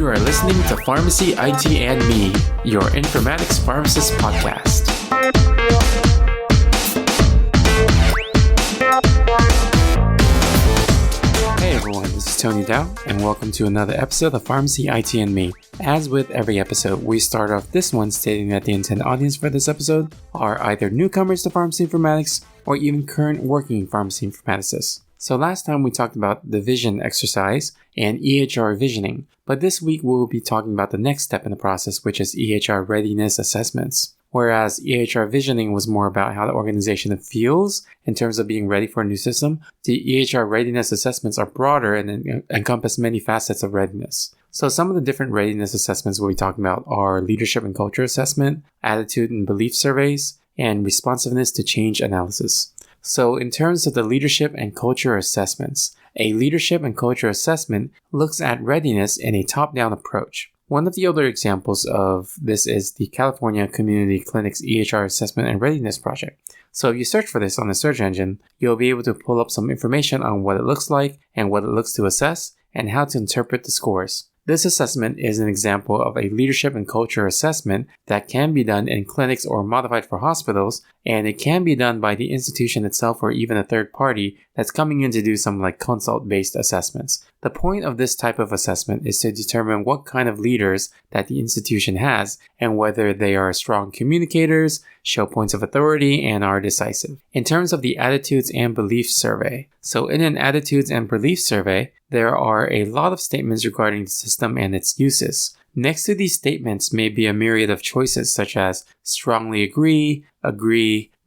You are listening to Pharmacy, IT, and Me, your informatics pharmacist podcast. Hey everyone, this is Tony Dow, and welcome to another episode of Pharmacy, IT, and Me. As with every episode, we start off this one stating that the intended audience for this episode are either newcomers to pharmacy informatics or even current working pharmacy informaticists. So last time we talked about the vision exercise and EHR visioning, but this week we will be talking about the next step in the process, which is EHR readiness assessments. Whereas EHR visioning was more about how the organization feels in terms of being ready for a new system, the EHR readiness assessments are broader and encompass many facets of readiness. So some of the different readiness assessments we'll be talking about are leadership and culture assessment, attitude and belief surveys, and responsiveness to change analysis. So in terms of the leadership and culture assessments, a leadership and culture assessment looks at readiness in a top-down approach. One of the other examples of this is the California Community Clinic's EHR Assessment and Readiness Project. So if you search for this on the search engine, you'll be able to pull up some information on what it looks like and what it looks to assess and how to interpret the scores. This assessment is an example of a leadership and culture assessment that can be done in clinics or modified for hospitals, and it can be done by the institution itself or even a third party that's coming in to do some consult-based assessments. The point of this type of assessment is to determine what kind of leaders that the institution has and whether they are strong communicators, show points of authority, and are decisive. In terms of the attitudes and belief survey, so in an attitudes and belief survey, there are a lot of statements regarding the system and its uses. Next to these statements may be a myriad of choices such as strongly agree,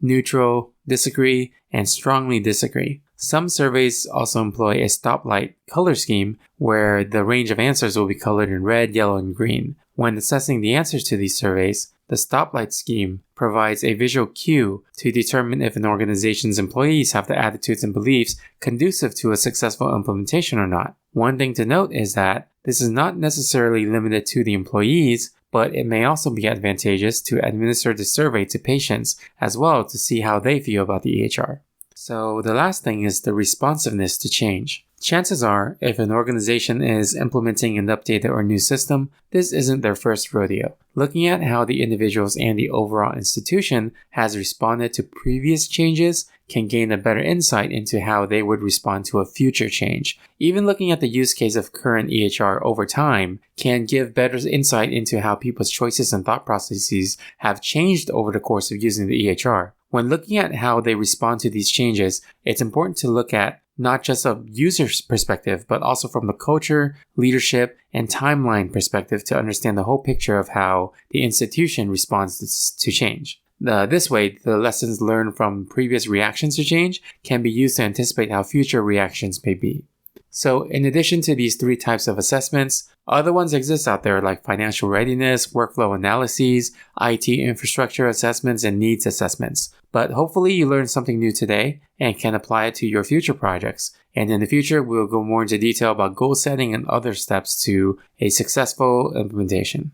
neutral, disagree, and strongly disagree. Some surveys also employ a stoplight color scheme where the range of answers will be colored in red, yellow, and green. When assessing the answers to these surveys, the stoplight scheme provides a visual cue to determine if an organization's employees have the attitudes and beliefs conducive to a successful implementation or not. One thing to note is that this is not necessarily limited to the employees, but it may also be advantageous to administer the survey to patients as well to see how they feel about the EHR. So the last thing is the responsiveness to change. Chances are, if an organization is implementing an updated or new system, this isn't their first rodeo. Looking at how the individuals and the overall institution has responded to previous changes can gain a better insight into how they would respond to a future change. Even looking at the use case of current EHR over time can give better insight into how people's choices and thought processes have changed over the course of using the EHR. When looking at how they respond to these changes, it's important to look at not just a user's perspective, but also from the culture, leadership, and timeline perspective to understand the whole picture of how the institution responds to change. This way, the lessons learned from previous reactions to change can be used to anticipate how future reactions may be. So in addition to these three types of assessments, other ones exist out there like financial readiness, workflow analyses, IT infrastructure assessments, and needs assessments. But hopefully you learned something new today and can apply it to your future projects. And in the future, we'll go more into detail about goal setting and other steps to a successful implementation.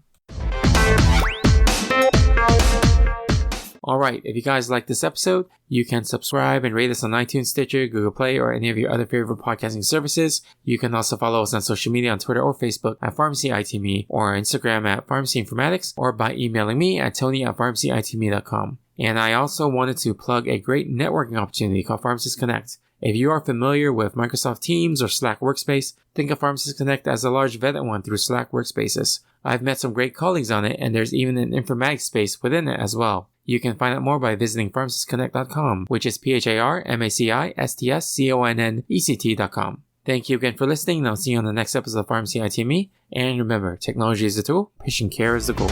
Alright, if you guys like this episode, you can subscribe and rate us on iTunes, Stitcher, Google Play, or any of your other favorite podcasting services. You can also follow us on social media on Twitter or Facebook at PharmacyITme, or Instagram at Pharmacy Informatics, or by emailing me at tony@pharmacyitme.com. And I also wanted to plug a great networking opportunity called Pharmacist Connect. If you are familiar with Microsoft Teams or Slack Workspace, think of Pharmacist Connect as a large vetted one through Slack Workspaces. I've met some great colleagues on it, and there's even an informatics space within it as well. You can find out more by visiting pharmacistconnect.com, which is PharmacistConnect.com. Thank you again for listening, and I'll see you on the next episode of Pharmacy ITme. And remember, technology is the tool, patient care is the goal.